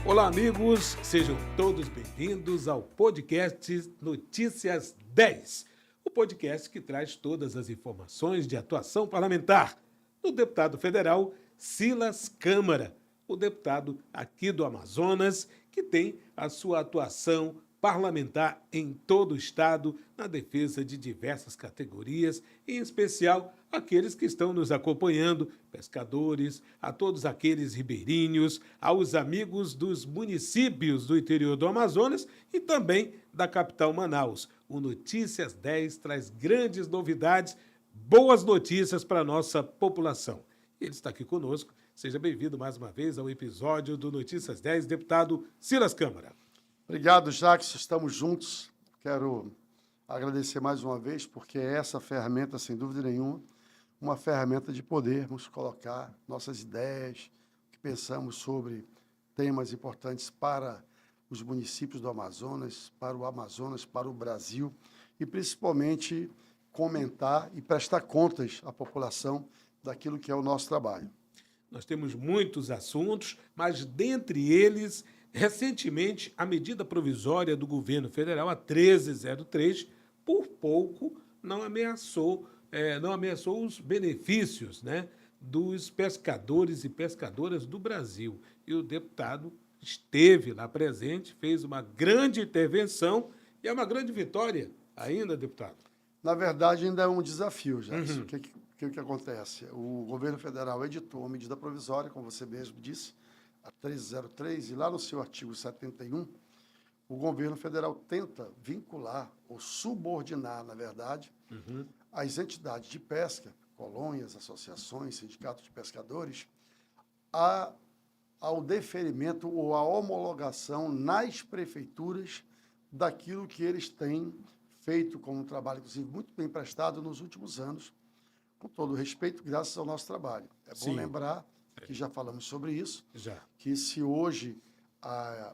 Olá, amigos, sejam todos bem-vindos ao podcast Notícias 10, o podcast que traz todas as informações de atuação parlamentar do deputado federal Silas Câmara, o deputado aqui do Amazonas, que tem a sua atuação parlamentar em todo o estado na defesa de diversas categorias, em especial aqueles que estão nos acompanhando, pescadores, a todos aqueles ribeirinhos, aos amigos dos municípios do interior do Amazonas e também da capital Manaus. O Notícias 10 traz grandes novidades, boas notícias para a nossa população. Ele está aqui conosco. Seja bem-vindo mais uma vez ao episódio do Notícias 10, deputado Silas Câmara. Obrigado, Jacques. Estamos juntos. Quero agradecer mais uma vez, porque essa ferramenta, sem dúvida nenhuma, uma ferramenta de podermos colocar nossas ideias, o que pensamos sobre temas importantes para os municípios do Amazonas, para o Brasil, e principalmente comentar e prestar contas à população daquilo que é o nosso trabalho. Nós temos muitos assuntos, mas dentre eles, recentemente, a medida provisória do governo federal, a 1303, por pouco não ameaçou os benefícios, né, dos pescadores e pescadoras do Brasil. E o deputado esteve lá presente, fez uma grande intervenção e é uma grande vitória ainda, deputado. Na verdade, ainda é um desafio, Jacques. O que acontece? O governo federal editou uma medida provisória, como você mesmo disse, a 1303, e lá no seu artigo 71, o governo federal tenta vincular ou subordinar, na verdade, as entidades de pesca, colônias, associações, sindicatos de pescadores, ao deferimento ou à homologação nas prefeituras daquilo que eles têm feito como um trabalho, inclusive, muito bem prestado nos últimos anos, com todo o respeito, graças ao nosso trabalho. É bom lembrar que já falamos sobre isso, que se hoje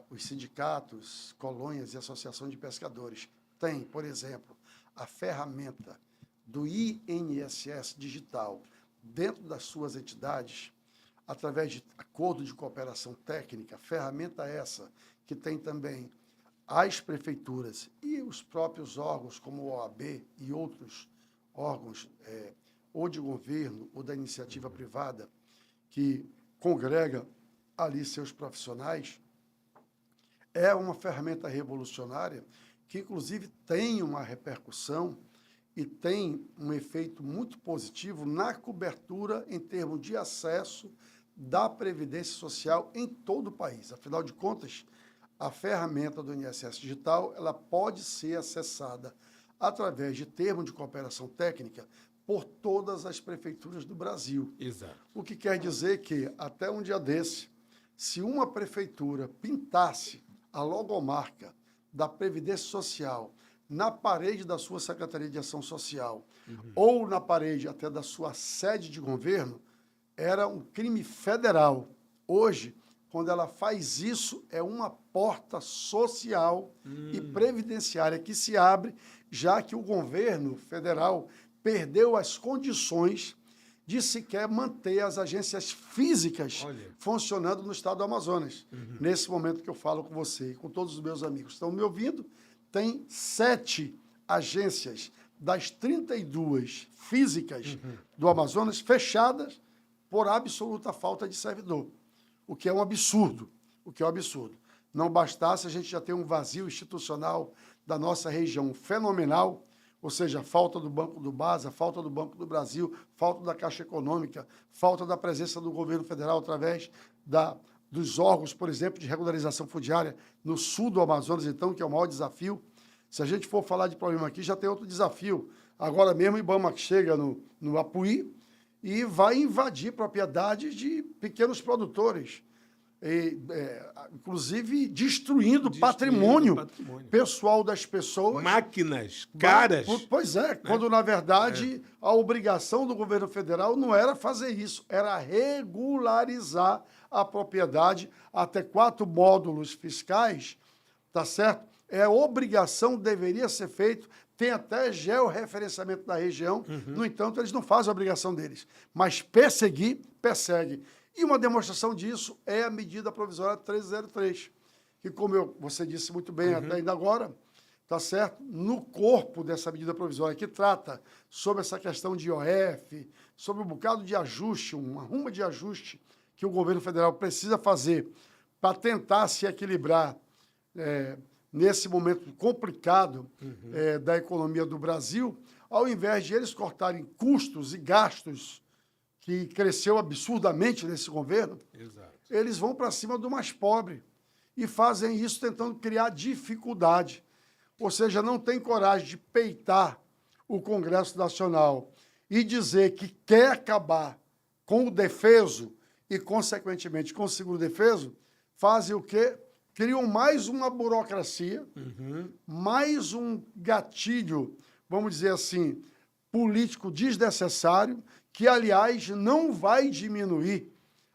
os sindicatos, colônias e associações de pescadores têm, por exemplo, a ferramenta do INSS digital dentro das suas entidades, através de acordo de cooperação técnica, ferramenta essa que tem também as prefeituras e os próprios órgãos, como o OAB e outros órgãos, ou de governo ou da iniciativa privada, que congrega ali seus profissionais, é uma ferramenta revolucionária que, inclusive, tem uma repercussão e tem um efeito muito positivo na cobertura em termos de acesso da Previdência Social em todo o país. Afinal de contas, a ferramenta do INSS digital ela pode ser acessada através de termo de cooperação técnica por todas as prefeituras do Brasil. Exato. O que quer dizer que, até um dia desse, se uma prefeitura pintasse a logomarca da Previdência Social na parede da sua Secretaria de Ação Social ou na parede até da sua sede de governo, era um crime federal. Hoje, quando ela faz isso, é uma porta social e previdenciária que se abre, já que o governo federal perdeu as condições de sequer manter as agências físicas funcionando no estado do Amazonas. Nesse momento que eu falo com você e com todos os meus amigos que estão me ouvindo, tem 7 agências das 32 físicas do Amazonas fechadas por absoluta falta de servidor, o que é um absurdo, Não bastasse, a gente já tem um vazio institucional da nossa região fenomenal, ou seja, falta do Banco do BASA, falta do Banco do Brasil, falta da Caixa Econômica, falta da presença do governo federal através dos órgãos, por exemplo, de regularização fundiária no sul do Amazonas, então, que é o maior desafio. Se a gente for falar de problema aqui, já tem outro desafio. Agora mesmo o IBAMA chega no Apuí e vai invadir propriedades de pequenos produtores, inclusive destruindo patrimônio pessoal das pessoas. Máquinas caras. Pois é, quando na verdade a obrigação do governo federal não era fazer isso, era regularizar a propriedade até 4 módulos fiscais, tá certo? Obrigação, deveria ser feito, tem até georreferenciamento da região, no entanto, eles não fazem a obrigação deles, mas persegue. E uma demonstração disso é a medida provisória 1303, que, como você disse muito bem até ainda agora, tá certo? No corpo dessa medida provisória, que trata sobre essa questão de IOF, sobre um bocado de ajuste, uma ruma de ajuste que o governo federal precisa fazer para tentar se equilibrar nesse momento complicado da economia do Brasil, ao invés de eles cortarem custos e gastos, que cresceu absurdamente nesse governo, Exato. eles vão para cima do mais pobre e fazem isso tentando criar dificuldade. Ou seja, não tem coragem de peitar o Congresso Nacional e dizer que quer acabar com o defeso e, consequentemente, com o seguro-defeso, fazem o quê? Criam mais uma burocracia, mais um gatilho, vamos dizer assim, político desnecessário, que, aliás, não vai diminuir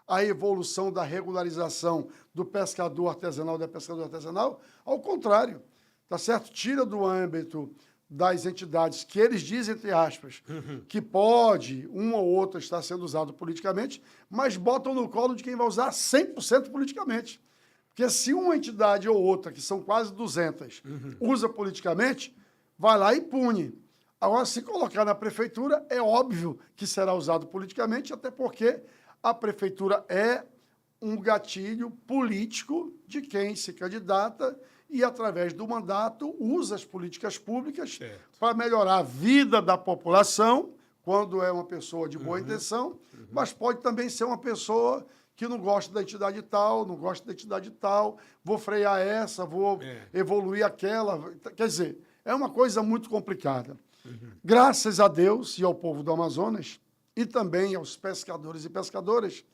a evolução da regularização do pescador artesanal, da pescadora artesanal, ao contrário, tá certo? Tira do âmbito das entidades que eles dizem, entre aspas, que pode, uma ou outra, estar sendo usado politicamente, mas botam no colo de quem vai usar 100% politicamente. Porque se uma entidade ou outra, que são quase 200, usa politicamente, vai lá e pune. Agora, se colocar na prefeitura, é óbvio que será usado politicamente, até porque a prefeitura é um gatilho político de quem se candidata e, através do mandato, usa as políticas públicas para melhorar a vida da população, quando é uma pessoa de boa intenção, mas pode também ser uma pessoa que não gosta da entidade tal, não gosta da entidade tal, vou frear essa, vou evoluir aquela. Quer dizer, é uma coisa muito complicada. Graças a Deus e ao povo do Amazonas, e também aos pescadores e pescadoras,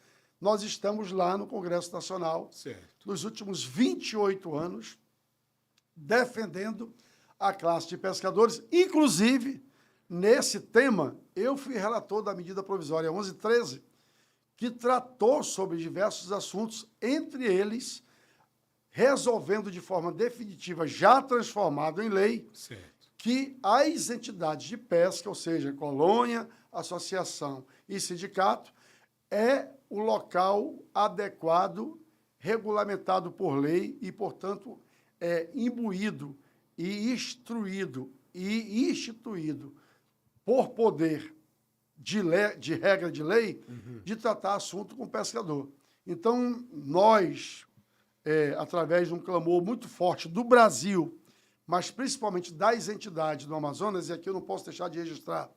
nós estamos lá no Congresso Nacional, nos últimos 28 anos, defendendo a classe de pescadores. Inclusive, nesse tema, eu fui relator da medida provisória 1113, que tratou sobre diversos assuntos, entre eles, resolvendo de forma definitiva, já transformado em lei, que as entidades de pesca, ou seja, colônia, associação e sindicato, é o local adequado, regulamentado por lei e, portanto, é imbuído e instruído e instituído por poder de regra de lei de tratar assunto com o pescador. Então, nós, através de um clamor muito forte do Brasil, mas principalmente das entidades do Amazonas, e aqui eu não posso deixar de registrar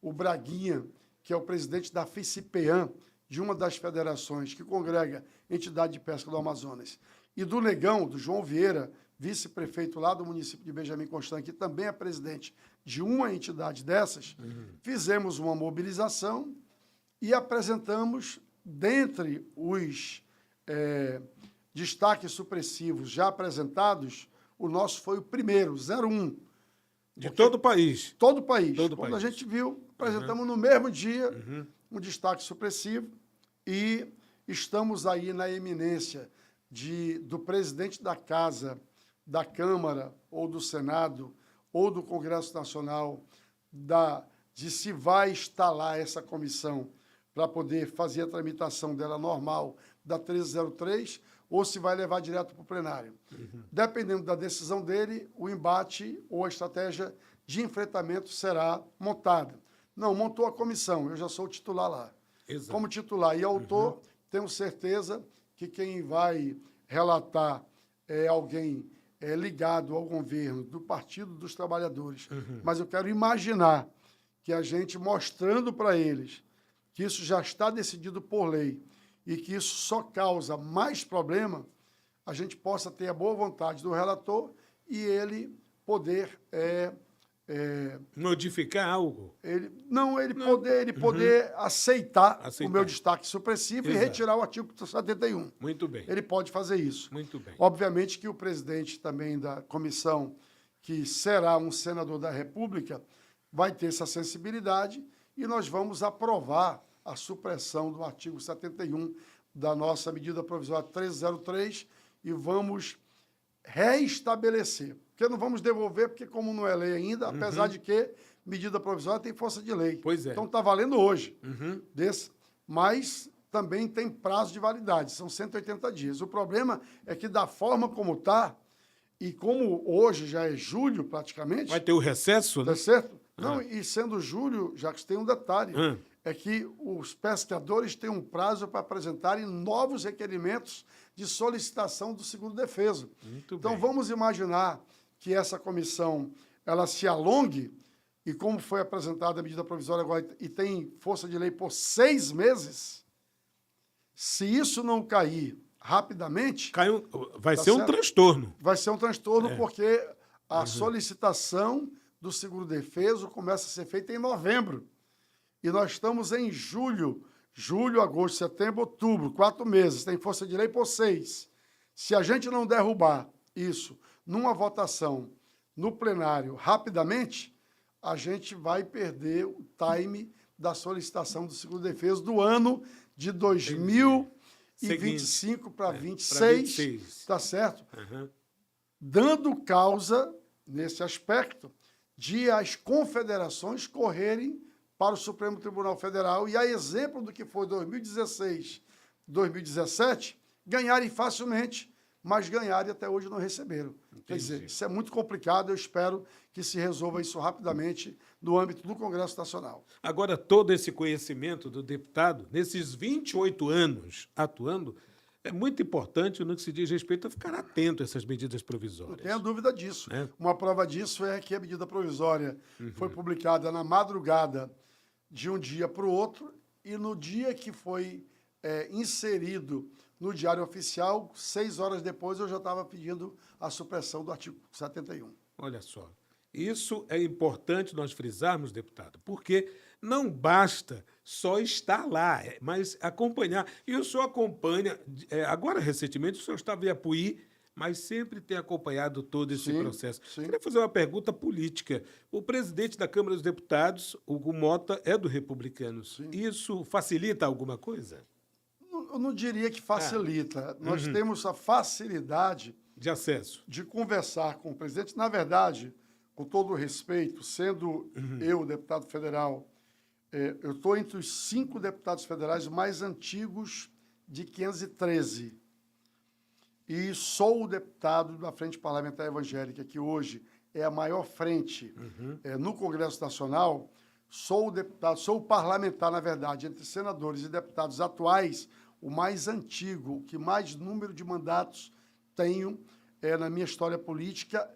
o Braguinha, que é o presidente da FICIPEAM, de uma das federações que congrega entidade de pesca do Amazonas, e do Negão, do João Vieira, vice-prefeito lá do município de Benjamin Constant, que também é presidente de uma entidade dessas, fizemos uma mobilização e apresentamos, dentre os destaques supressivos já apresentados, o nosso foi o primeiro, 01. De todo o país? Todo o país. Todo Quando país. a gente viu, apresentamos no mesmo dia um destaque supressivo e estamos aí na eminência do presidente da Casa, da Câmara ou do Senado ou do Congresso Nacional, de se vai instalar essa comissão para poder fazer a tramitação dela normal da 1303 ou se vai levar direto para o plenário. Dependendo da decisão dele, o embate ou a estratégia de enfrentamento será montada. Não, montou a comissão, eu já sou o titular lá. Exato. Como titular e autor, tenho certeza que quem vai relatar é alguém ligado ao governo do Partido dos Trabalhadores. Mas eu quero imaginar que a gente, mostrando para eles que isso já está decidido por lei e que isso só causa mais problema, a gente possa ter a boa vontade do relator e ele poder modificar algo? Ele poder aceitar o meu destaque supressivo e retirar o artigo 71. Muito bem. Ele pode fazer isso. Muito bem. Obviamente que o presidente também da comissão, que será um senador da República, vai ter essa sensibilidade e nós vamos aprovar a supressão do artigo 71 da nossa medida provisória 1303 e vamos reestabelecer. Porque não vamos devolver, porque como não é lei ainda, apesar de que medida provisória tem força de lei. Pois é. Então está valendo hoje. Mas também tem prazo de validade, são 180 dias. O problema é que, da forma como está, e como hoje já é julho praticamente... Vai ter o recesso, né? Tá certo? Não, e sendo julho, Jacques, tem um detalhe, é que os pescadores têm um prazo para apresentarem novos requerimentos de solicitação do seguro-defeso. Então, bem. vamos imaginar que essa comissão ela se alongue, e como foi apresentada a medida provisória agora e tem força de lei por 6 meses, se isso não cair rapidamente... Vai ser um transtorno. Vai ser um transtorno porque a solicitação do seguro-defeso começa a ser feita em novembro. E nós estamos em julho, agosto, setembro, outubro, 4 meses, tem força de lei por 6. Se a gente não derrubar isso numa votação no plenário rapidamente, a gente vai perder o time da solicitação do seguro-defeso do ano de 2025 para 26, tá certo? Dando causa, nesse aspecto, de as confederações correrem para o Supremo Tribunal Federal e, a exemplo do que foi 2016, 2017, ganharem facilmente, mas ganharem até hoje não receberam. Quer dizer, isso é muito complicado, eu espero que se resolva isso rapidamente no âmbito do Congresso Nacional. Agora, todo esse conhecimento do deputado, nesses 28 anos atuando, é muito importante no que se diz respeito a ficar atento a essas medidas provisórias. Não tenha dúvida disso. Uma prova disso é que a medida provisória foi publicada na madrugada de um dia para o outro, e no dia que foi inserido no Diário Oficial, 6 horas depois, eu já estava pedindo a supressão do artigo 71. Olha só, isso é importante nós frisarmos, deputado, porque não basta só estar lá, mas acompanhar. E o senhor acompanha, agora recentemente o senhor estava em Apuí, mas sempre tem acompanhado todo esse processo. Queria fazer uma pergunta política. O presidente da Câmara dos Deputados, Hugo Mota, é do Republicanos. Isso facilita alguma coisa? Eu não diria que facilita. Nós temos a facilidade de acesso, de conversar com o presidente. Na verdade, com todo o respeito, sendo eu deputado federal, eu estou entre os 5 deputados federais mais antigos de 513. E sou o deputado da Frente Parlamentar Evangélica, que hoje é a maior frente no Congresso Nacional. Sou o deputado, sou o parlamentar, na verdade, entre senadores e deputados atuais, o mais antigo, o que mais número de mandatos tenho na minha história política,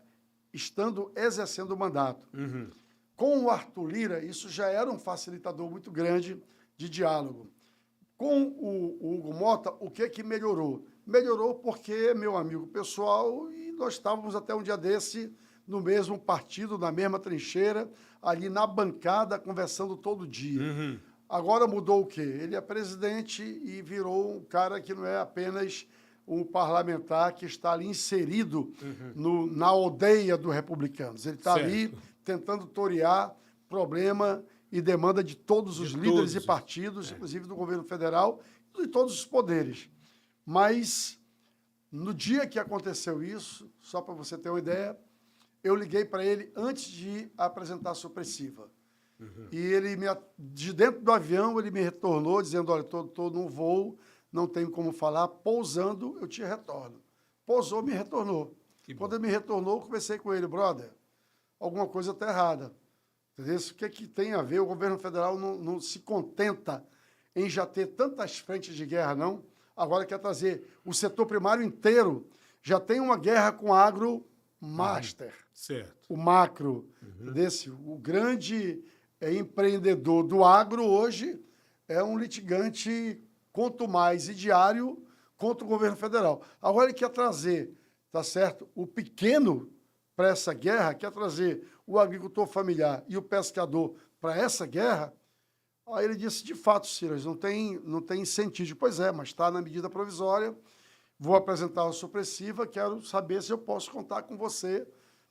estando exercendo o mandato. Com o Arthur Lira, isso já era um facilitador muito grande de diálogo. Com o Hugo Mota, o que melhorou? Melhorou porque é meu amigo pessoal e nós estávamos até um dia desse no mesmo partido, na mesma trincheira, ali na bancada, conversando todo dia. Agora mudou o quê? Ele é presidente e virou um cara que não é apenas um parlamentar que está ali inserido na aldeia do Republicanos. Ele está ali tentando torear problema e demanda de todos os líderes e partidos, inclusive do governo federal e de todos os poderes. Mas, no dia que aconteceu isso, só para você ter uma ideia, eu liguei para ele antes de apresentar a supressiva. E ele, de dentro do avião, ele me retornou, dizendo, olha, estou num voo, não tenho como falar, pousando, eu te retorno. Pousou, me retornou. Quando ele me retornou, eu conversei com ele, brother, alguma coisa está errada. Entendeu? O que tem a ver? O governo federal não se contenta em já ter tantas frentes de guerra, não. Agora quer trazer o setor primário inteiro. Já tem uma guerra com o agromaster, o macro. O grande empreendedor do agro hoje é um litigante, quanto mais, e diário contra o governo federal. Agora ele quer trazer, tá certo, o pequeno para essa guerra, quer trazer o agricultor familiar e o pescador para essa guerra. Aí ele disse, de fato, Silas, não tem incentivo. Pois é, mas está na medida provisória, vou apresentar a supressiva, quero saber se eu posso contar com você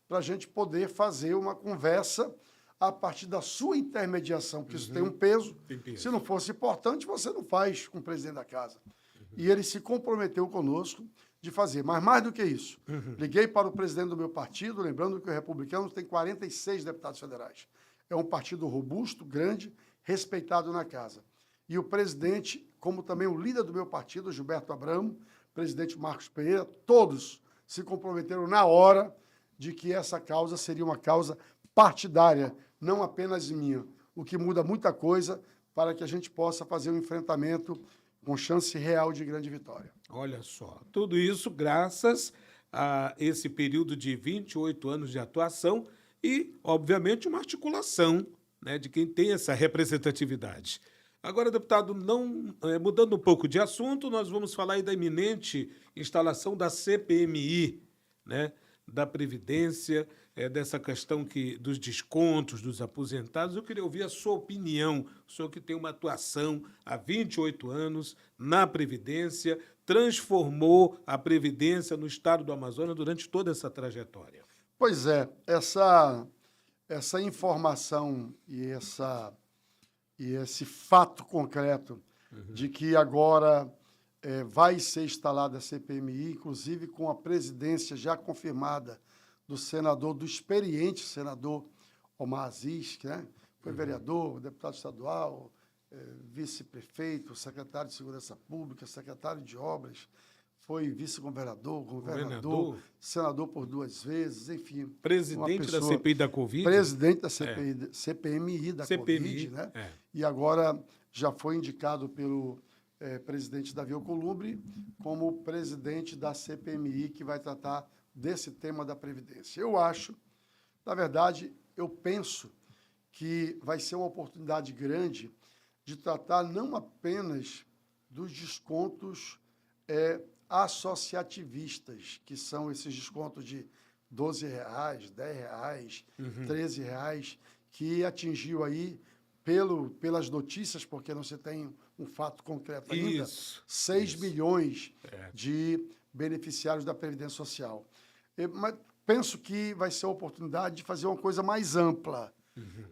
para a gente poder fazer uma conversa a partir da sua intermediação, porque isso tem um peso. Se não fosse importante, você não faz com o presidente da casa. E ele se comprometeu conosco de fazer. Mas mais do que isso, liguei para o presidente do meu partido, lembrando que o Republicanos tem 46 deputados federais. É um partido robusto, grande, respeitado na casa. e o presidente, como também o líder do meu partido, Gilberto Abramo, presidente Marcos Pereira, todos se comprometeram na hora de que essa causa seria uma causa partidária, não apenas minha, o que muda muita coisa para que a gente possa fazer um enfrentamento com chance real de grande vitória. Olha só, tudo isso graças a esse período de 28 anos de atuação e, obviamente, uma articulação, né, de quem tem essa representatividade. Agora, deputado, mudando um pouco de assunto, nós vamos falar aí da iminente instalação da CPMI, né, da Previdência, dessa questão dos descontos dos aposentados. Eu queria ouvir a sua opinião, o senhor que tem uma atuação há 28 anos na Previdência, transformou a Previdência no estado do Amazonas durante toda essa trajetória. Pois é, essa informação e esse fato concreto de que agora vai ser instalada a CPMI, inclusive com a presidência já confirmada do experiente senador Omar Aziz, que, né, foi vereador, deputado estadual, vice-prefeito, secretário de Segurança Pública, secretário de Obras, foi vice-governador, governador, senador por 2 vezes, enfim. Presidente da CPI da Covid? Presidente da CPMI da Covid, né? E agora já foi indicado pelo presidente Davi Alcolumbre como presidente da CPMI, que vai tratar desse tema da Previdência. Eu acho, na verdade, eu penso que vai ser uma oportunidade grande de tratar não apenas dos descontos associativistas, que são esses descontos de R$ 12, R$ 10, R$ 13, que atingiu aí, pelas notícias, porque não se tem um fato concreto ainda, 6 milhões de beneficiários da Previdência Social. Mas penso que vai ser a oportunidade de fazer uma coisa mais ampla.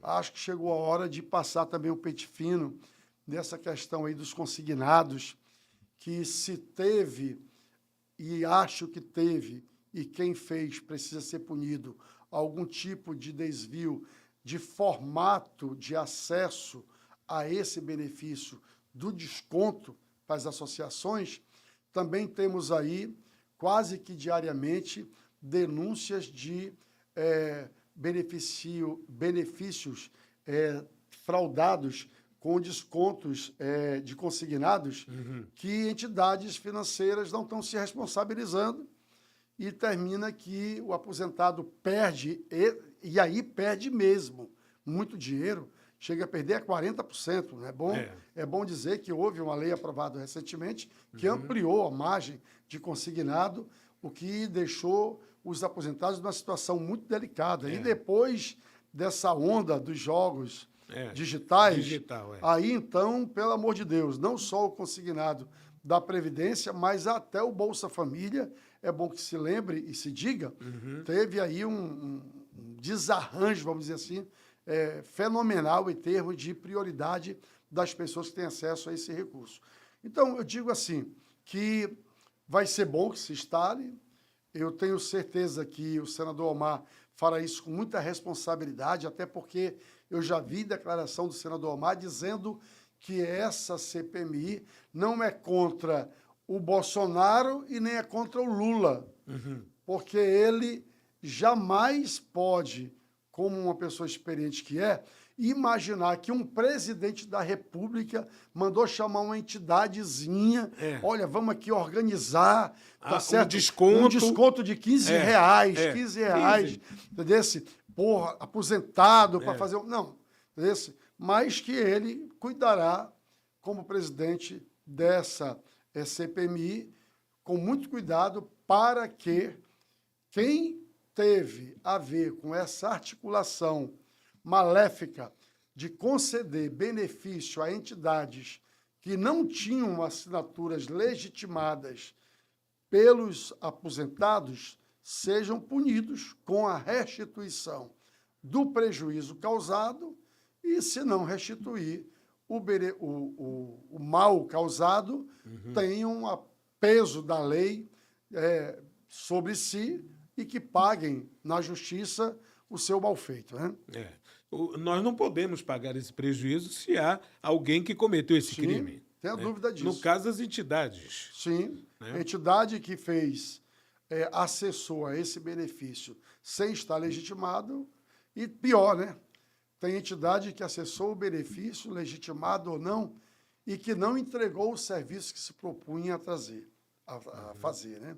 Acho que chegou a hora de passar também o pente fino nessa questão aí dos consignados, que se teve, e acho que teve, e quem fez precisa ser punido, algum tipo de desvio de formato de acesso a esse benefício do desconto para as associações, também temos aí, quase que diariamente, denúncias de benefícios fraudados com descontos de consignados que entidades financeiras não estão se responsabilizando e termina que o aposentado perde, e aí perde mesmo, muito dinheiro, chega a perder 40%. Não é bom? É bom dizer que houve uma lei aprovada recentemente que ampliou a margem de consignado, o que deixou os aposentados numa situação muito delicada. E depois dessa onda dos jogos digitais, aí então, pelo amor de Deus, não só o consignado da Previdência, mas até o Bolsa Família, é bom que se lembre e se diga, teve aí um desarranjo, vamos dizer assim, fenomenal em termos de prioridade das pessoas que têm acesso a esse recurso. Então, eu digo assim, que vai ser bom que se instale. Eu tenho certeza que o senador Omar fará isso com muita responsabilidade, até porque eu já vi declaração do senador Omar dizendo que essa CPMI não é contra o Bolsonaro e nem é contra o Lula, porque ele jamais pode, como uma pessoa experiente que imaginar que um presidente da República mandou chamar uma entidadezinha, olha, vamos aqui organizar, tá certo? Um desconto de R$ 15 reais, entendeu? Porra, aposentado para fazer... Não, entendeu? Mas que ele cuidará, como presidente dessa CPMI, com muito cuidado, para que quem teve a ver com essa articulação maléfica de conceder benefício a entidades que não tinham assinaturas legitimadas pelos aposentados sejam punidos com a restituição do prejuízo causado e, se não restituir, o mal causado tenham o peso da lei sobre si e que paguem na justiça o seu mal feito, né? nós não podemos pagar esse prejuízo se há alguém que cometeu esse Sim, crime. tenha né? dúvida disso. No caso, as entidades. Sim, Né? a entidade que fez, acessou a esse benefício sem estar legitimado, e pior, né? Tem entidade que acessou o benefício, legitimado ou não, e que não entregou o serviço que se propunha a trazer, a fazer, né?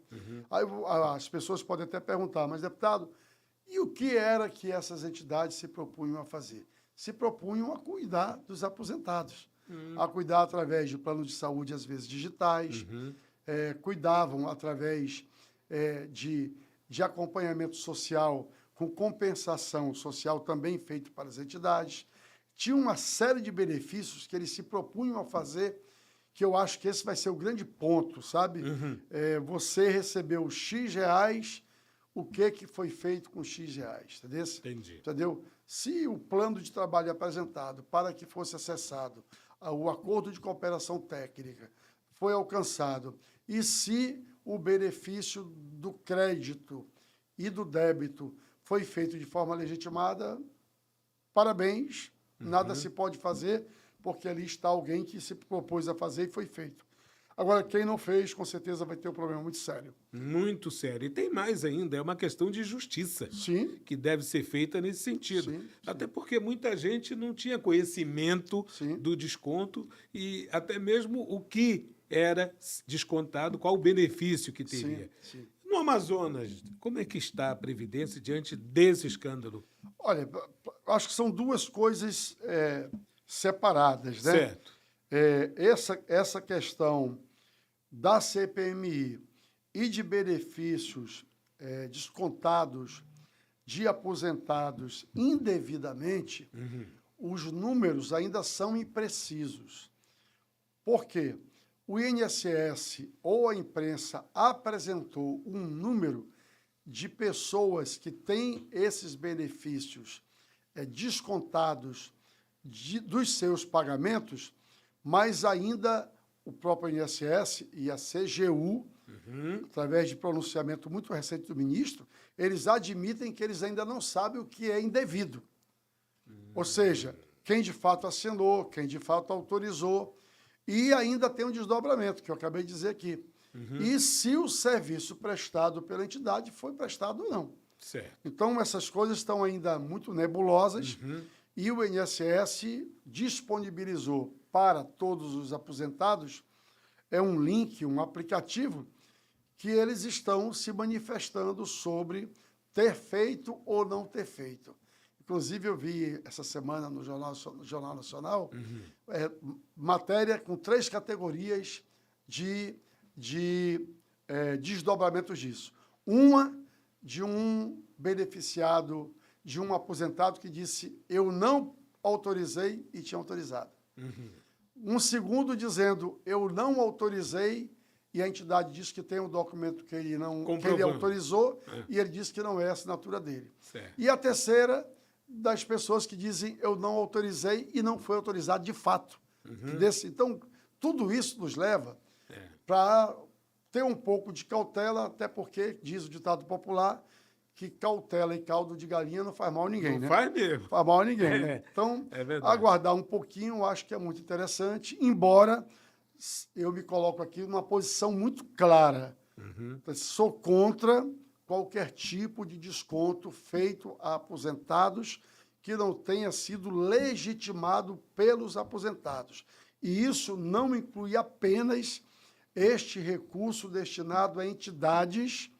Aí as pessoas podem até perguntar, mas, deputado, e o que era que essas entidades se propunham a fazer? Se propunham a cuidar dos aposentados, a cuidar através de planos de saúde, às vezes digitais, cuidavam através de acompanhamento social, com compensação social também feito para as entidades. Tinha uma série de benefícios que eles se propunham a fazer, que eu acho que esse vai ser o grande ponto, sabe? Você recebeu X reais, o que foi feito com X reais, entendeu? Entendi. Entendeu? Se o plano de trabalho apresentado para que fosse acessado o acordo de cooperação técnica foi alcançado, e se o benefício do crédito e do débito foi feito de forma legitimada, parabéns, nada se pode fazer, porque ali está alguém que se propôs a fazer e foi feito. Agora, quem não fez, com certeza vai ter um problema muito sério. Muito sério. E tem mais ainda, é uma questão de justiça. Sim. Que deve ser feita nesse sentido. Sim, sim. Até porque muita gente não tinha conhecimento Sim. do desconto e até mesmo o que era descontado, qual o benefício que teria. Sim. No Amazonas, como é que está a Previdência diante desse escândalo? Olha, acho que são duas coisas separadas, né? Certo. Essa questão da CPMI e de benefícios descontados de aposentados indevidamente, os números ainda são imprecisos. Por quê? O INSS ou a imprensa apresentou um número de pessoas que têm esses benefícios descontados dos seus pagamentos, mas ainda o próprio INSS e a CGU, através de pronunciamento muito recente do ministro, eles admitem que eles ainda não sabem o que é indevido. Ou seja, quem de fato assinou, quem de fato autorizou, e ainda tem um desdobramento, que eu acabei de dizer aqui. E se o serviço prestado pela entidade foi prestado ou não. Certo. Então, essas coisas estão ainda muito nebulosas, e o INSS disponibilizou para todos os aposentados um link, um aplicativo, que eles estão se manifestando sobre ter feito ou não ter feito. Inclusive, eu vi essa semana no Jornal Nacional matéria com 3 categorias de desdobramentos disso. Uma de um beneficiado, de um aposentado que disse: eu não autorizei e tinha autorizado. Um segundo dizendo: eu não autorizei, e a entidade diz que tem um documento que ele autorizou, e ele disse que não é a assinatura dele. Certo. E a terceira, das pessoas que dizem: eu não autorizei e não foi autorizado de fato. Então, tudo isso nos leva para ter um pouco de cautela, até porque, diz o ditado popular, que cautela e caldo de galinha não faz mal a ninguém, né? Faz mesmo. Faz mal a ninguém, né? Então, aguardar um pouquinho, eu acho que é muito interessante, embora eu me coloco aqui numa posição muito clara. Sou contra qualquer tipo de desconto feito a aposentados que não tenha sido legitimado pelos aposentados. E isso não inclui apenas este recurso destinado a entidades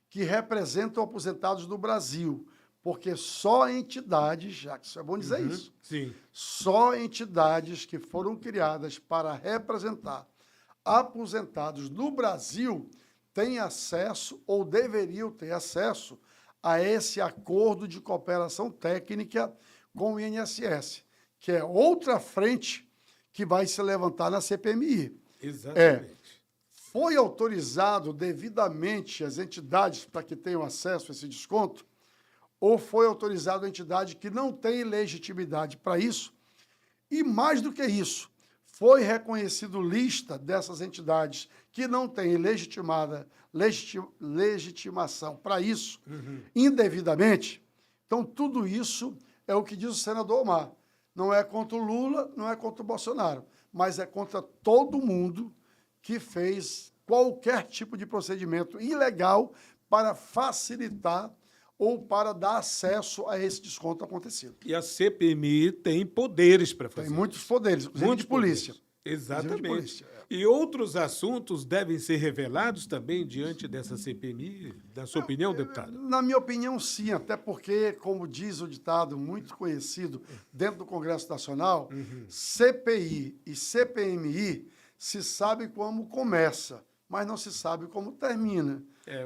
que representam aposentados do Brasil, porque só entidades, já que isso é bom dizer isso, Sim. só entidades que foram criadas para representar aposentados no Brasil têm acesso ou deveriam ter acesso a esse acordo de cooperação técnica com o INSS, que é outra frente que vai se levantar na CPMI. Exatamente. Foi autorizado devidamente as entidades para que tenham acesso a esse desconto? Ou foi autorizado a entidade que não tem legitimidade para isso? E mais do que isso, foi reconhecido lista dessas entidades que não têm legitimação para isso, indevidamente? Então, tudo isso é o que diz o senador Omar. Não é contra o Lula, não é contra o Bolsonaro, mas é contra todo mundo que fez qualquer tipo de procedimento ilegal para facilitar ou para dar acesso a esse desconto acontecido. E a CPMI tem poderes para fazer. Tem muitos poderes, inclusive Muitos de polícia. poderes. Exatamente. De polícia. E outros assuntos devem ser revelados também diante dessa CPMI, da sua opinião, deputado? Na minha opinião, sim, até porque, como diz o ditado muito conhecido dentro do Congresso Nacional, CPI e CPMI se sabe como começa, mas não se sabe como termina.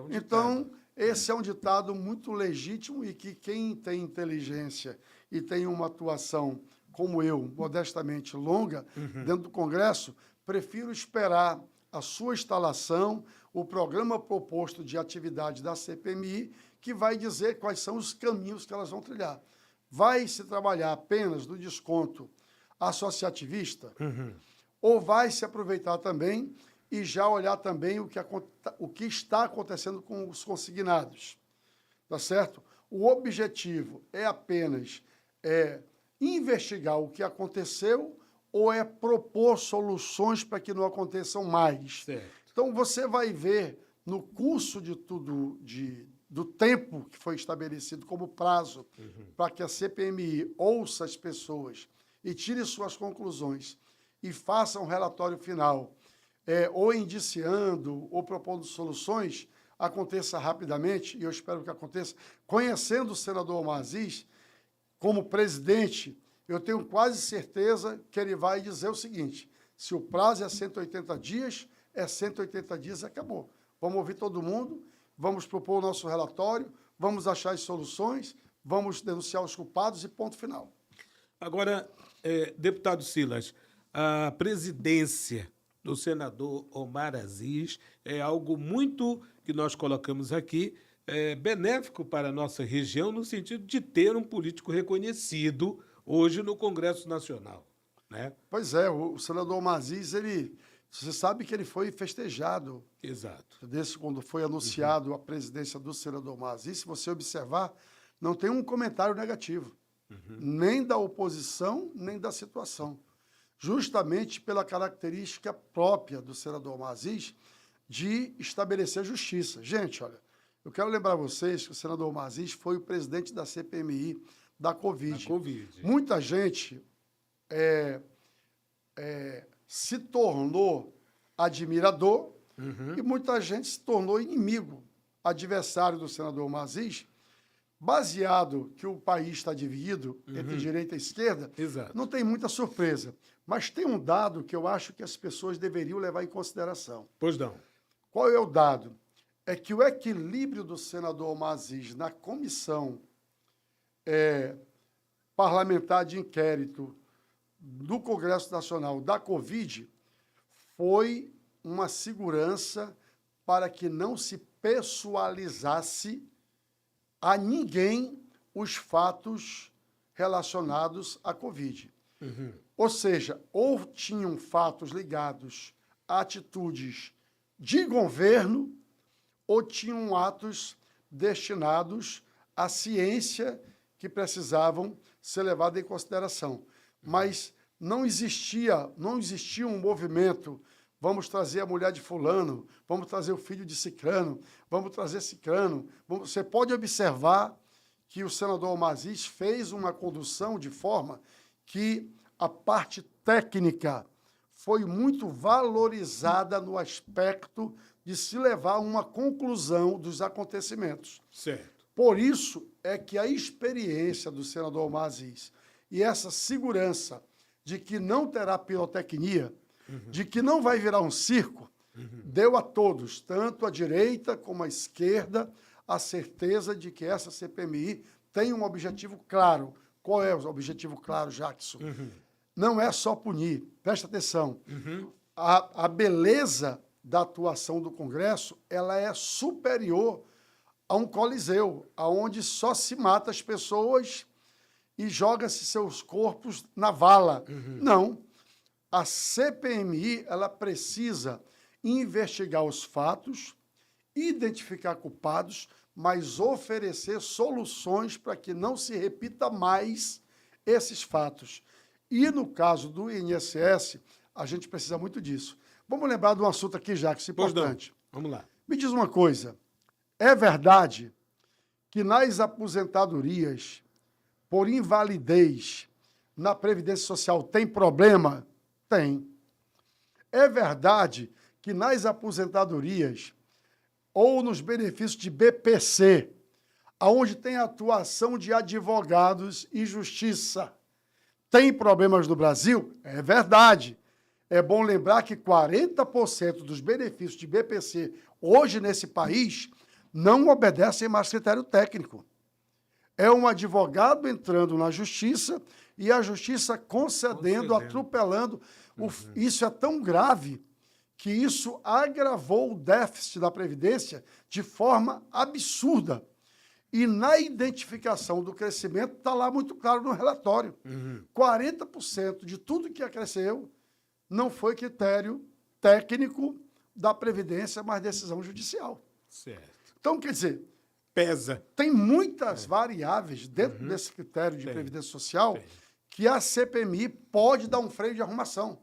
Então, esse é um ditado muito legítimo e que quem tem inteligência e tem uma atuação, como eu, modestamente longa, dentro do Congresso, prefiro esperar a sua instalação, o programa proposto de atividade da CPMI, que vai dizer quais são os caminhos que elas vão trilhar. Vai se trabalhar apenas do desconto associativista ou vai se aproveitar também e já olhar também o que está acontecendo com os consignados, tá certo? O objetivo é apenas investigar o que aconteceu ou é propor soluções para que não aconteçam mais. Certo. Então, você vai ver no curso de tudo, do tempo que foi estabelecido como prazo para que a CPMI ouça as pessoas e tire suas conclusões e faça um relatório final, ou indiciando ou propondo soluções, aconteça rapidamente, e eu espero que aconteça. Conhecendo o senador Omar Aziz, como presidente, eu tenho quase certeza que ele vai dizer o seguinte: se o prazo é 180 dias, é 180 dias e acabou. Vamos ouvir todo mundo, vamos propor o nosso relatório, vamos achar as soluções, vamos denunciar os culpados e ponto final. Agora, deputado Silas, a presidência do senador Omar Aziz é algo muito que nós colocamos aqui, benéfico para a nossa região, no sentido de ter um político reconhecido hoje no Congresso Nacional, né? Pois é, o senador Omar Aziz, você sabe que ele foi festejado. Exato. Quando foi anunciado a presidência do senador Omar Aziz, se você observar, não tem um comentário negativo, nem da oposição, nem da situação. Justamente pela característica própria do senador Omar Aziz de estabelecer justiça. Gente, olha, eu quero lembrar vocês que o senador Omar Aziz foi o presidente da CPMI da Covid. Muita gente se tornou admirador e muita gente se tornou inimigo, adversário do senador Omar Aziz, baseado que o país está dividido entre direita e esquerda. Exato. Não tem muita surpresa. Mas tem um dado que eu acho que as pessoas deveriam levar em consideração. Pois não. Qual é o dado? É que o equilíbrio do senador Omar Aziz na comissão parlamentar de inquérito do Congresso Nacional da Covid foi uma segurança para que não se pessoalizasse a ninguém os fatos relacionados à Covid. Ou seja, ou tinham fatos ligados a atitudes de governo ou tinham atos destinados à ciência que precisavam ser levados em consideração. Mas não existia um movimento, vamos trazer a mulher de fulano, vamos trazer o filho de cicrano, vamos trazer cicrano. Você pode observar que o senador Omar Aziz fez uma condução de forma que a parte técnica foi muito valorizada no aspecto de se levar a uma conclusão dos acontecimentos. Certo. Por isso é que a experiência do senador Omar Aziz e essa segurança de que não terá pirotecnia, de que não vai virar um circo, deu a todos, tanto a direita como a esquerda, a certeza de que essa CPMI tem um objetivo claro. Qual é o objetivo claro, Jackson? Não é só punir. Presta atenção. A beleza da atuação do Congresso, ela é superior a um coliseu, onde só se mata as pessoas e joga-se seus corpos na vala. Não. A CPMI, ela precisa investigar os fatos, identificar culpados, mas oferecer soluções para que não se repita mais esses fatos. E no caso do INSS, a gente precisa muito disso. Vamos lembrar de um assunto aqui, Jacques, importante. Vamos lá. Me diz uma coisa, é verdade que nas aposentadorias, por invalidez, na Previdência Social tem problema? Tem. É verdade que nas aposentadorias ou nos benefícios de BPC, onde tem atuação de advogados e justiça, tem problemas no Brasil? É verdade. É bom lembrar que 40% dos benefícios de BPC hoje nesse país não obedecem mais critério técnico. É um advogado entrando na justiça e a justiça concedendo. Atropelando. Isso é tão grave que isso agravou o déficit da Previdência de forma absurda. E na identificação do crescimento está lá muito claro no relatório. 40% de tudo que cresceu não foi critério técnico da Previdência, mas decisão judicial. Certo. Então, quer dizer, pesa. Tem muitas variáveis dentro desse critério de Previdência Social que a CPMI pode dar um freio de arrumação.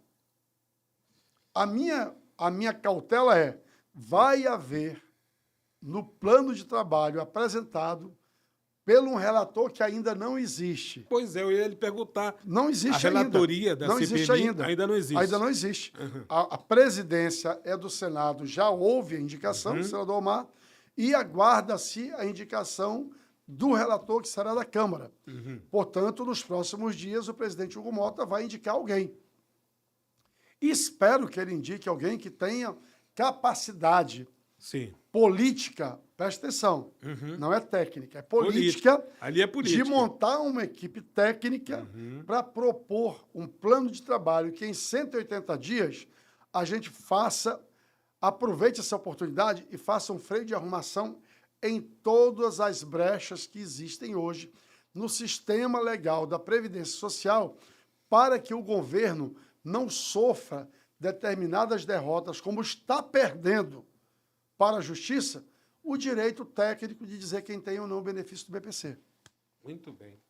A minha cautela é, vai haver no plano de trabalho apresentado pelo um relator que ainda não existe. Pois é, eu ia lhe perguntar. Não existe ainda. A relatoria da CPMI ainda não existe. Ainda não existe. A presidência é do Senado, já houve a indicação do senador Omar, e aguarda-se a indicação do relator, que será da Câmara. Portanto, nos próximos dias, o presidente Hugo Mota vai indicar alguém. E espero que ele indique alguém que tenha capacidade política, presta atenção, não é técnica, é política. Ali é política. De montar uma equipe técnica para propor um plano de trabalho que em 180 dias a gente aproveite essa oportunidade e faça um freio de arrumação em todas as brechas que existem hoje no sistema legal da Previdência Social, para que o governo não sofra determinadas derrotas, como está perdendo para a Justiça, o direito técnico de dizer quem tem ou não o benefício do BPC. Muito bem,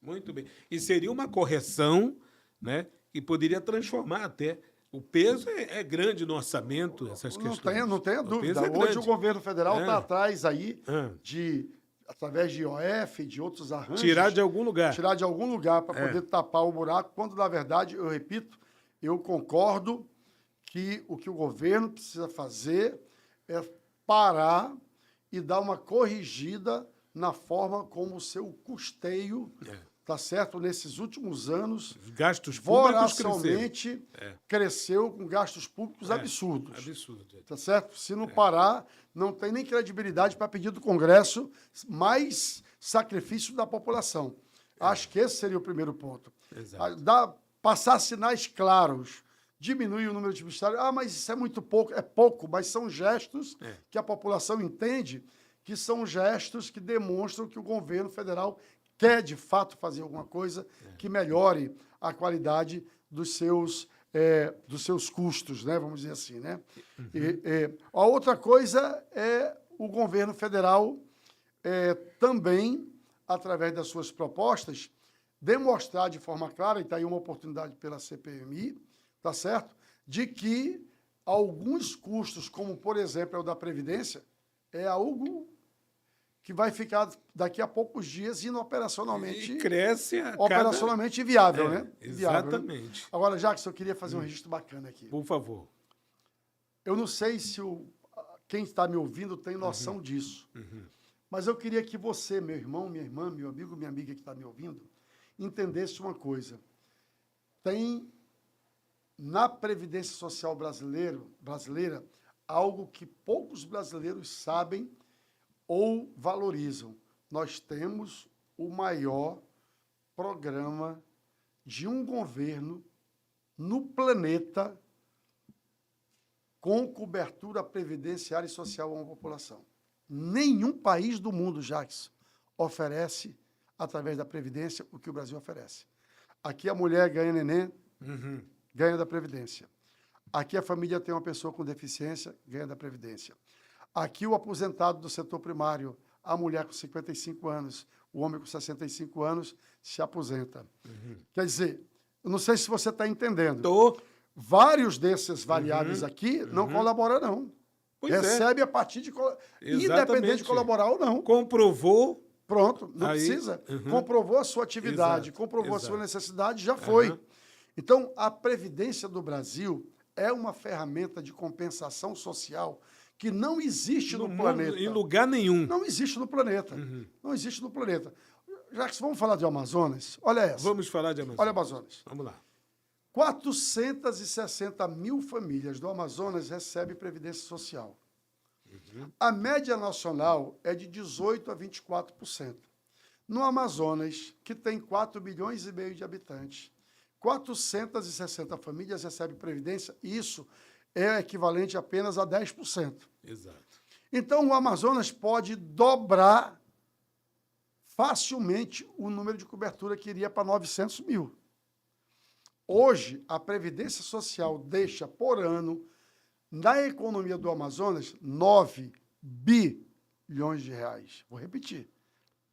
muito bem. E seria uma correção, né, que poderia transformar até. O peso é grande no orçamento, essas questões. Não tenha dúvida. Hoje o governo federal está atrás aí através de IOF, de outros arranjos. Tirar de algum lugar. Tirar de algum lugar para poder tapar o buraco, quando, na verdade, eu repito, eu concordo que o governo precisa fazer é parar e dar uma corrigida na forma como o seu custeio, tá certo? Nesses últimos anos, os gastos públicos cresceu com gastos públicos absurdos. Absurdo. Tá certo? Se não parar, não tem nem credibilidade para pedir do Congresso mais sacrifício da população. Acho que esse seria o primeiro ponto. Exato. Passar sinais claros, diminuir o número de beneficiários. Mas isso é muito pouco. É pouco, mas são gestos que a população entende que são gestos que demonstram que o governo federal quer, de fato, fazer alguma coisa que melhore a qualidade dos seus custos, né? Vamos dizer assim, né? A outra coisa é o governo federal também, através das suas propostas, demonstrar de forma clara, e está aí uma oportunidade pela CPMI, tá certo? De que alguns custos, como, por exemplo, o da Previdência, é algo que vai ficar daqui a poucos dias operacionalmente viável, né? Exatamente. Viável, né? Agora, Jacques, eu queria fazer um registro bacana aqui. Por favor. Eu não sei se quem está me ouvindo tem noção disso, mas eu queria que você, meu irmão, minha irmã, meu amigo, minha amiga que está me ouvindo, entendesse uma coisa. Tem na Previdência Social brasileira algo que poucos brasileiros sabem ou valorizam. Nós temos o maior programa de um governo no planeta com cobertura previdenciária e social a uma população. Nenhum país do mundo, Jacques, oferece, através da Previdência, o que o Brasil oferece. Aqui a mulher ganha neném, ganha da Previdência. Aqui a família tem uma pessoa com deficiência, ganha da Previdência. Aqui o aposentado do setor primário, a mulher com 55 anos, o homem com 65 anos, se aposenta. Quer dizer, eu não sei se você está entendendo. Tô. Vários desses variáveis aqui não colaboram, não. Pois Recebe a partir de... Independente de colaborar ou não. Comprovou. Pronto, não Aí, precisa. Comprovou a sua atividade, Exato, comprovou a sua exato. necessidade, já foi. Então, a Previdência do Brasil é uma ferramenta de compensação social que não existe no planeta. Em lugar nenhum. Não existe no planeta. Não existe no planeta. Já que vamos falar de Amazonas, olha essa. Vamos falar de Amazonas. Olha Amazonas. Vamos lá. 460 mil famílias do Amazonas recebem Previdência Social. A média nacional é de 18% a 24%. No Amazonas, que tem 4,5 milhões de habitantes, 460 famílias recebem Previdência, e isso é equivalente apenas a 10%. Exato. Então, o Amazonas pode dobrar facilmente o número de cobertura que iria para 900 mil. Hoje, a Previdência Social deixa por ano, na economia do Amazonas, 9 bilhões de reais. Vou repetir.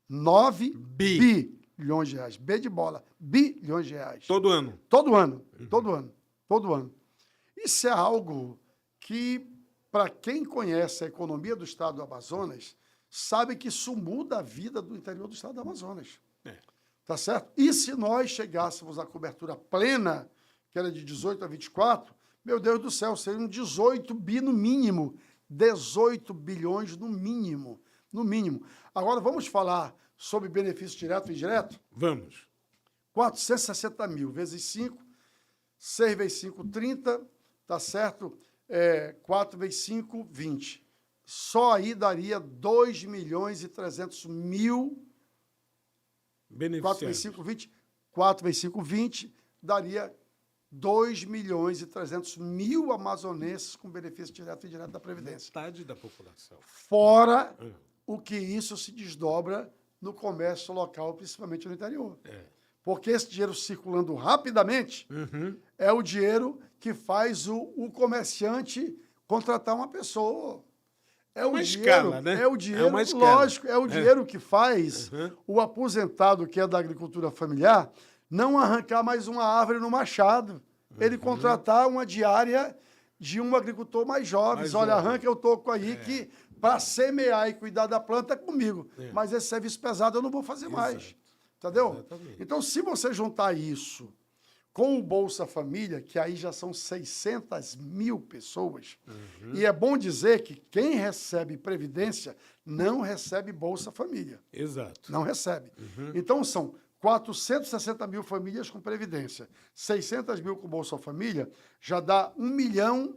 9 bilhões de reais. B de bola. Bilhões de reais. Todo ano. Todo ano. Todo ano. Todo ano. Isso é algo que, para quem conhece a economia do estado do Amazonas, sabe que isso muda a vida do interior do estado do Amazonas. Tá certo? E se nós chegássemos à cobertura plena, que era de 18 a 24, meu Deus do céu, seriam 18 bi no mínimo. 18 bilhões no mínimo. No mínimo. Agora, vamos falar sobre benefício direto e indireto? Vamos. 460 mil vezes 5, 6 vezes 5, 30, tá certo? 4 vezes 5, 20. Só aí daria 2 milhões e 300 mil. 4 vezes 5, 20. 4 vezes 5, 20. Daria 2 milhões e 300 mil amazonenses com benefício direto e indireto da Previdência. Metade da população. Fora o que isso se desdobra no comércio local, principalmente no interior. Porque esse dinheiro circulando rapidamente é o dinheiro que faz o comerciante contratar uma pessoa. É uma escala, né? É o dinheiro, lógico, é o dinheiro que faz o aposentado que é da agricultura familiar não arrancar mais uma árvore no machado. Ele contratar uma diária de um agricultor mais jovem. Olha, arranca eu toco aí que para semear e cuidar da planta é comigo. Mas esse serviço pesado eu não vou fazer mais. Entendeu? Exatamente. Então, se você juntar isso com o Bolsa Família, que aí já são 600 mil pessoas, e é bom dizer que quem recebe Previdência não recebe Bolsa Família. Exato. Não recebe. Então, são 460 mil famílias com Previdência, 600 mil com Bolsa Família, já dá 1 milhão,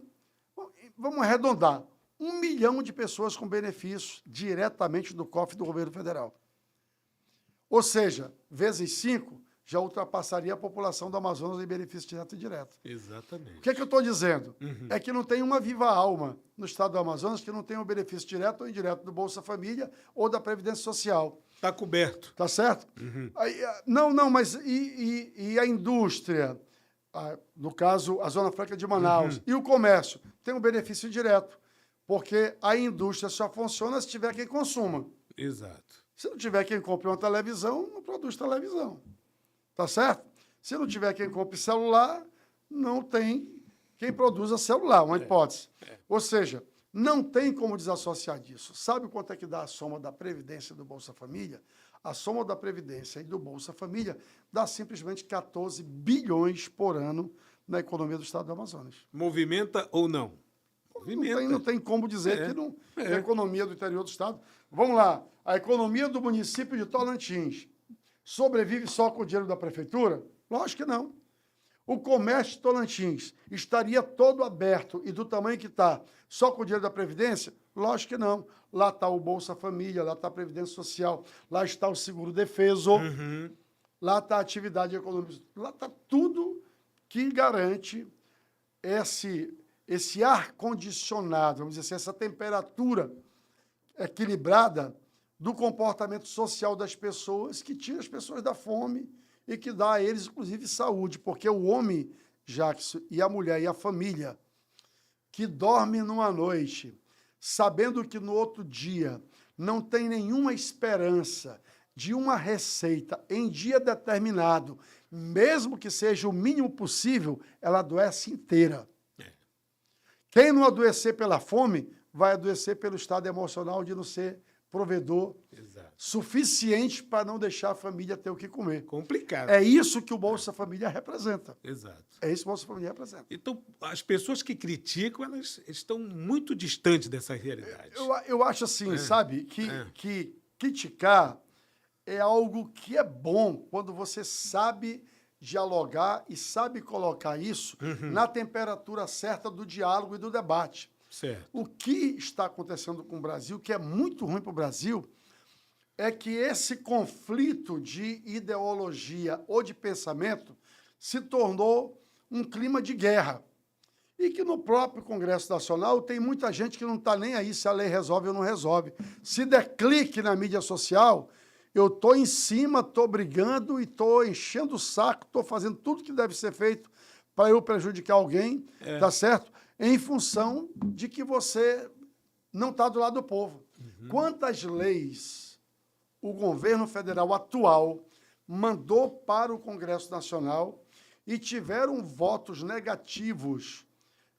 vamos arredondar, 1 milhão de pessoas com benefícios diretamente do cofre do governo federal. Ou seja, vezes 5, já ultrapassaria a população do Amazonas em benefício direto e indireto. Exatamente. O que é que eu estou dizendo? É que não tem uma viva alma no estado do Amazonas que não tenha o benefício direto ou indireto do Bolsa Família ou da Previdência Social. Está coberto. Tá certo? Aí, mas e a indústria? No caso, a Zona Franca de Manaus. E o comércio? Tem um benefício direto, porque a indústria só funciona se tiver quem consuma. Exato. Se não tiver quem compre uma televisão, não produz televisão. Tá certo? Se não tiver quem compre celular, não tem quem produza celular, uma hipótese. Ou seja, não tem como desassociar disso. Sabe quanto é que dá a soma da Previdência e do Bolsa Família? A soma da Previdência e do Bolsa Família dá simplesmente 14 bilhões por ano na economia do estado do Amazonas. Movimenta ou não? Movimenta. Não tem como dizer que não é a economia do interior do estado. Vamos lá. A economia do município de Tolantins sobrevive só com o dinheiro da prefeitura? Lógico que não. O comércio de Tolantins estaria todo aberto e do tamanho que está, só com o dinheiro da Previdência? Lógico que não. Lá está o Bolsa Família, lá está a Previdência Social, lá está o Seguro Defeso, lá está a atividade econômica, lá está tudo que garante esse ar-condicionado, vamos dizer assim, essa temperatura equilibrada do comportamento social das pessoas, que tira as pessoas da fome e que dá a eles, inclusive, saúde. Porque o homem, Jackson, e a mulher e a família que dorme numa noite sabendo que no outro dia não tem nenhuma esperança de uma receita em dia determinado, mesmo que seja o mínimo possível, ela adoece inteira. Quem não adoecer pela fome, vai adoecer pelo estado emocional de não ser provedor suficiente para não deixar a família ter o que comer. Complicado. É isso que o Bolsa Família representa. Exato. É isso que o Bolsa Família representa. Então, as pessoas que criticam, elas estão muito distantes dessa realidade. Eu acho assim, sabe, que criticar é algo que é bom quando você sabe dialogar e sabe colocar isso na temperatura certa do diálogo e do debate. Certo. O que está acontecendo com o Brasil, que é muito ruim para o Brasil, é que esse conflito de ideologia ou de pensamento se tornou um clima de guerra. E que no próprio Congresso Nacional tem muita gente que não está nem aí se a lei resolve ou não resolve. Se der clique na mídia social, eu estou em cima, estou brigando e estou enchendo o saco, estou fazendo tudo que deve ser feito para eu prejudicar alguém, tá certo? Em função de que você não está do lado do povo. Quantas leis o governo federal atual mandou para o Congresso Nacional e tiveram votos negativos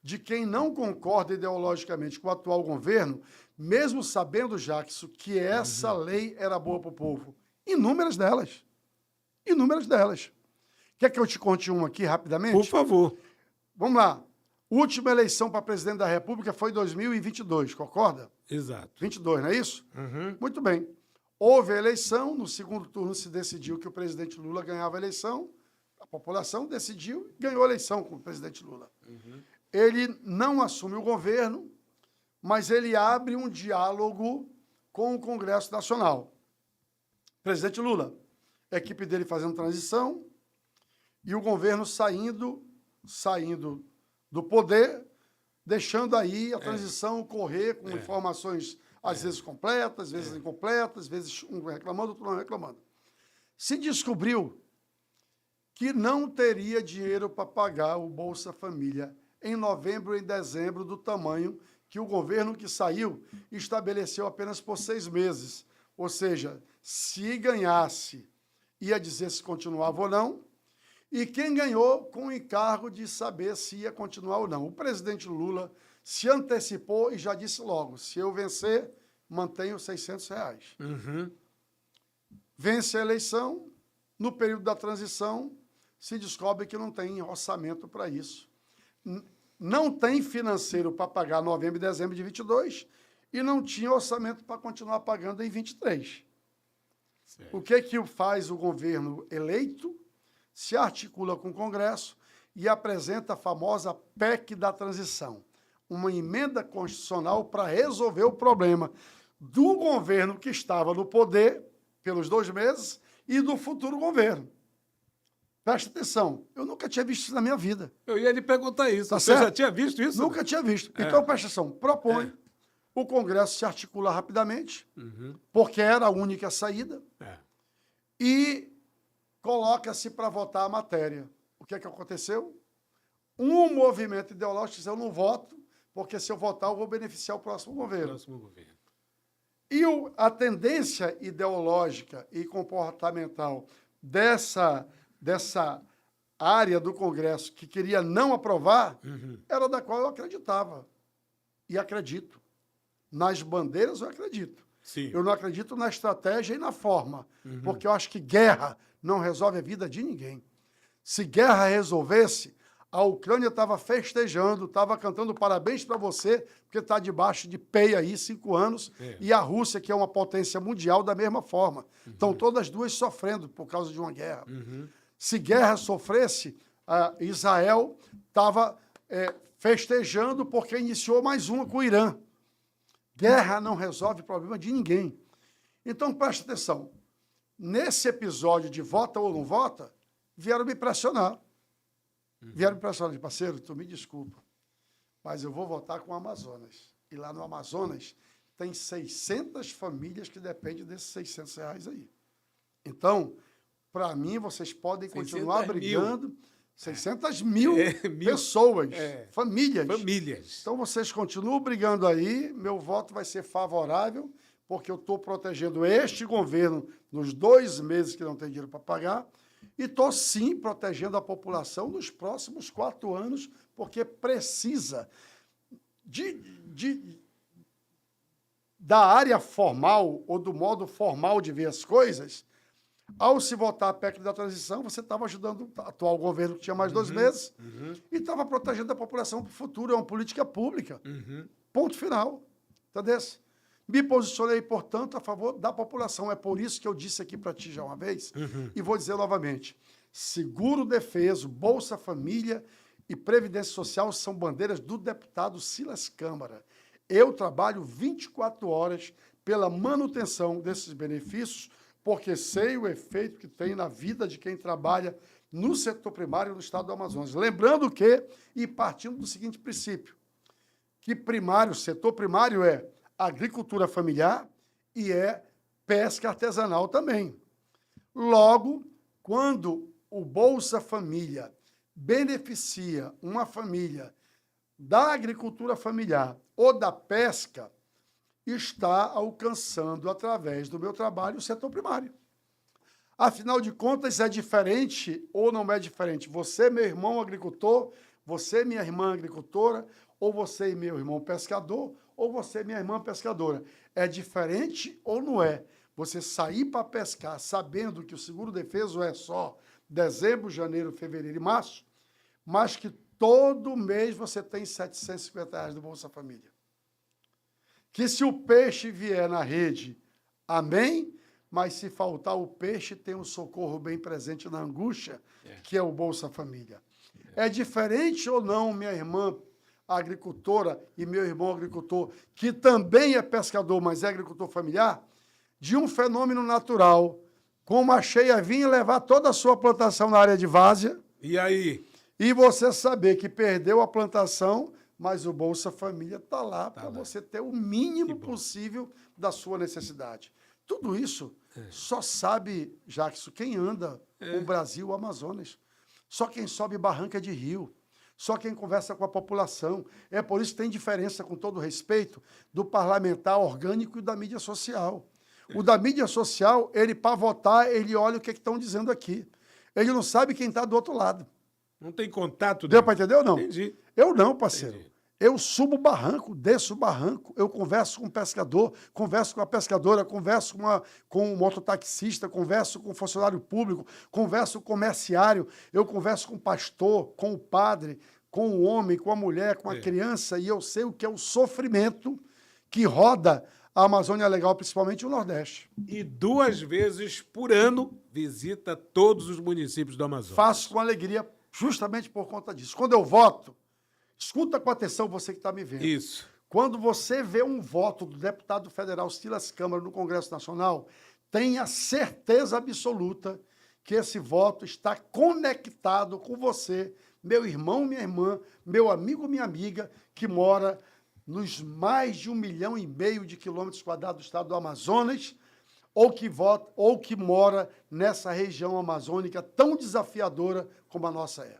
de quem não concorda ideologicamente com o atual governo, mesmo sabendo, Jackson, que essa lei era boa para o povo? Inúmeras delas. Inúmeras delas. Quer que eu te conte uma aqui rapidamente? Por favor. Vamos lá. Última eleição para presidente da República foi em 2022, concorda? Exato. 22, não é isso? Muito bem. Houve a eleição, no segundo turno se decidiu que o presidente Lula ganhava a eleição, a população decidiu e ganhou a eleição com o presidente Lula. Ele não assume o governo, mas ele abre um diálogo com o Congresso Nacional. Presidente Lula, a equipe dele fazendo transição e o governo saindo do poder, deixando aí a transição correr com informações, às vezes completas, às vezes incompletas, às vezes um reclamando, outro não reclamando. Se descobriu que não teria dinheiro para pagar o Bolsa Família em novembro e dezembro do tamanho que o governo que saiu estabeleceu apenas por 6 meses. Ou seja, se ganhasse, ia dizer se continuava ou não, e quem ganhou com o encargo de saber se ia continuar ou não. O presidente Lula se antecipou e já disse logo, se eu vencer, mantenho R$600. Vence a eleição, no período da transição, se descobre que não tem orçamento para isso. Não tem financeiro para pagar novembro e dezembro de 22 e não tinha orçamento para continuar pagando em 23. Certo. O que faz o governo eleito? Se articula com o Congresso e apresenta a famosa PEC da transição, uma emenda constitucional para resolver o problema do governo que estava no poder pelos 2 meses e do futuro governo. Presta atenção, eu nunca tinha visto isso na minha vida. Eu ia lhe perguntar isso. Tá Você certo? já tinha visto isso? Nunca tinha visto. Então, presta atenção, propõe, o Congresso se articula rapidamente, porque era a única saída, e coloca-se para votar a matéria. O que aconteceu? Um movimento ideológico disse, eu não voto, porque se eu votar, eu vou beneficiar o próximo governo. E a tendência ideológica e comportamental dessa área do Congresso que queria não aprovar, era da qual eu acreditava. E acredito. Nas bandeiras eu acredito. Sim. Eu não acredito na estratégia e na forma, porque eu acho que guerra não resolve a vida de ninguém. Se guerra resolvesse, a Ucrânia estava festejando, estava cantando parabéns para você, porque está debaixo de PEI aí 5 anos, e a Rússia, que é uma potência mundial, da mesma forma. Estão todas duas sofrendo por causa de uma guerra. Se guerra sofresse, Israel estava festejando porque iniciou mais uma com o Irã. Guerra não resolve o problema de ninguém. Então, preste atenção. Nesse episódio de vota ou não vota, vieram me pressionar. Vieram me pressionar, parceiro, tu me desculpa, mas eu vou votar com o Amazonas. E lá no Amazonas tem 600 famílias que dependem desses R$600 aí. Então, para mim, vocês podem continuar brigando, 600 mil mil pessoas, famílias. Famílias. Então, vocês continuam brigando aí, meu voto vai ser favorável, porque eu estou protegendo este governo nos 2 meses que não tem dinheiro para pagar, e estou, sim, protegendo a população nos próximos 4 anos, porque precisa da área formal ou do modo formal de ver as coisas. Ao se votar a PEC da transição, você estava ajudando o atual governo, que tinha mais 2 meses, e estava protegendo a população para o futuro. É uma política pública. Ponto final. Entendeu? Me posicionei, portanto, a favor da população. É por isso que eu disse aqui para ti já uma vez, e vou dizer novamente: seguro-defeso, Bolsa Família e Previdência Social são bandeiras do deputado Silas Câmara. Eu trabalho 24 horas pela manutenção desses benefícios, porque sei o efeito que tem na vida de quem trabalha no setor primário no estado do Amazonas. Lembrando que, e partindo do seguinte princípio, que setor primário é agricultura familiar e é pesca artesanal também. Logo, quando o Bolsa Família beneficia uma família da agricultura familiar ou da pesca, está alcançando, através do meu trabalho, o setor primário. Afinal de contas, é diferente ou não é diferente? Você, meu irmão agricultor, você, minha irmã agricultora, ou você e meu irmão pescador, ou você, minha irmã pescadora. É diferente ou não é? Você sair para pescar sabendo que o seguro-defeso é só dezembro, janeiro, fevereiro e março, mas que todo mês você tem R$750 do Bolsa Família. Que se o peixe vier na rede, amém, mas se faltar o peixe, tem um socorro bem presente na angústia, que é o Bolsa Família. É diferente ou não, minha irmã agricultora e meu irmão agricultor, que também é pescador, mas é agricultor familiar, de um fenômeno natural, como a cheia vir e levar toda a sua plantação na área de várzea. E aí? E você saber que perdeu a plantação, mas o Bolsa Família está lá para você ter o mínimo possível da sua necessidade. Tudo isso só sabe, Jackson, quem anda o Brasil, o Amazonas. Só quem sobe barranca de rio. Só quem conversa com a população. É por isso que tem diferença, com todo respeito, do parlamentar orgânico e da mídia social. O da mídia social, ele, para votar, ele olha o que estão dizendo aqui. Ele não sabe quem está do outro lado. Não tem contato. Deu para entender ou não? Entendi. Eu não, parceiro. Entendi. Eu subo o barranco, desço o barranco, eu converso com o pescador, converso com a pescadora, converso com o mototaxista, converso com o funcionário público, converso com o comerciário, eu converso com o pastor, com o padre, com o homem, com a mulher, com a criança, e eu sei o que é o sofrimento que roda a Amazônia Legal, principalmente o Nordeste. E 2 vezes por ano visita todos os municípios do Amazonas. Faço com alegria justamente por conta disso. Quando eu voto, escuta com atenção você que está me vendo. Isso. Quando você vê um voto do deputado federal Silas Câmara no Congresso Nacional, tenha certeza absoluta que esse voto está conectado com você, meu irmão, minha irmã, meu amigo, minha amiga, que mora nos mais de 1,5 milhão de quilômetros quadrados do estado do Amazonas, ou que mora nessa região amazônica tão desafiadora como a nossa é.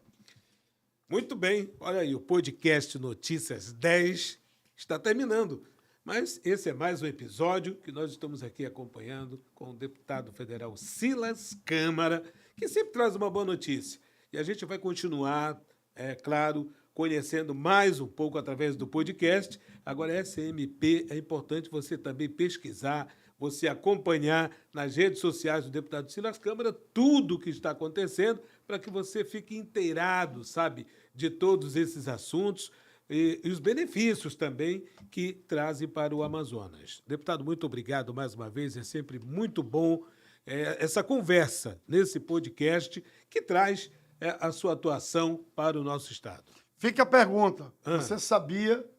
Muito bem, olha aí, o podcast Notícias 10 está terminando, mas esse é mais um episódio que nós estamos aqui acompanhando com o deputado federal Silas Câmara, que sempre traz uma boa notícia. E a gente vai continuar, é claro, conhecendo mais um pouco através do podcast. Agora, SMP, é importante você também pesquisar, você acompanhar nas redes sociais do deputado Silas Câmara tudo o que está acontecendo para que você fique inteirado, sabe, de todos esses assuntos e os benefícios também que trazem para o Amazonas. Deputado, muito obrigado mais uma vez, é sempre muito bom essa conversa nesse podcast que traz a sua atuação para o nosso estado. Fica a pergunta, você sabia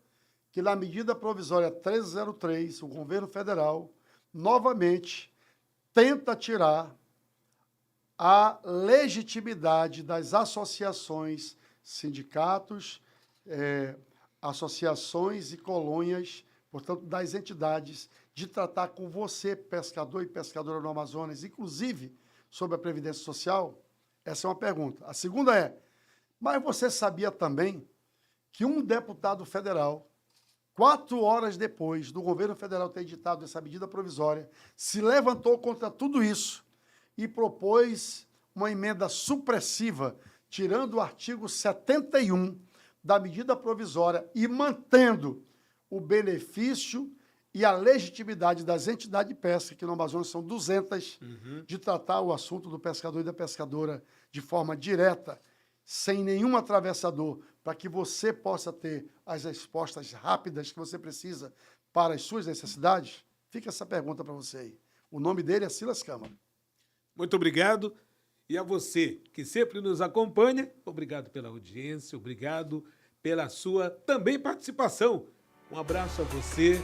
que na medida provisória 1303, o governo federal novamente tenta tirar a legitimidade das associações, sindicatos, associações e colônias, portanto, das entidades, de tratar com você, pescador e pescadora no Amazonas, inclusive sobre a Previdência Social? Essa é uma pergunta. A segunda é, Mas você sabia também que um deputado federal, 4 horas depois do governo federal ter editado essa medida provisória, se levantou contra tudo isso e propôs uma emenda supressiva, tirando o artigo 71 da medida provisória e mantendo o benefício e a legitimidade das entidades de pesca, que no Amazonas são 200, de tratar o assunto do pescador e da pescadora de forma direta, sem nenhum atravessador, para que você possa ter as respostas rápidas que você precisa para as suas necessidades? Fica essa pergunta para você aí. O nome dele é Silas Câmara. Muito obrigado. E a você que sempre nos acompanha, obrigado pela audiência, obrigado pela sua também participação. Um abraço a você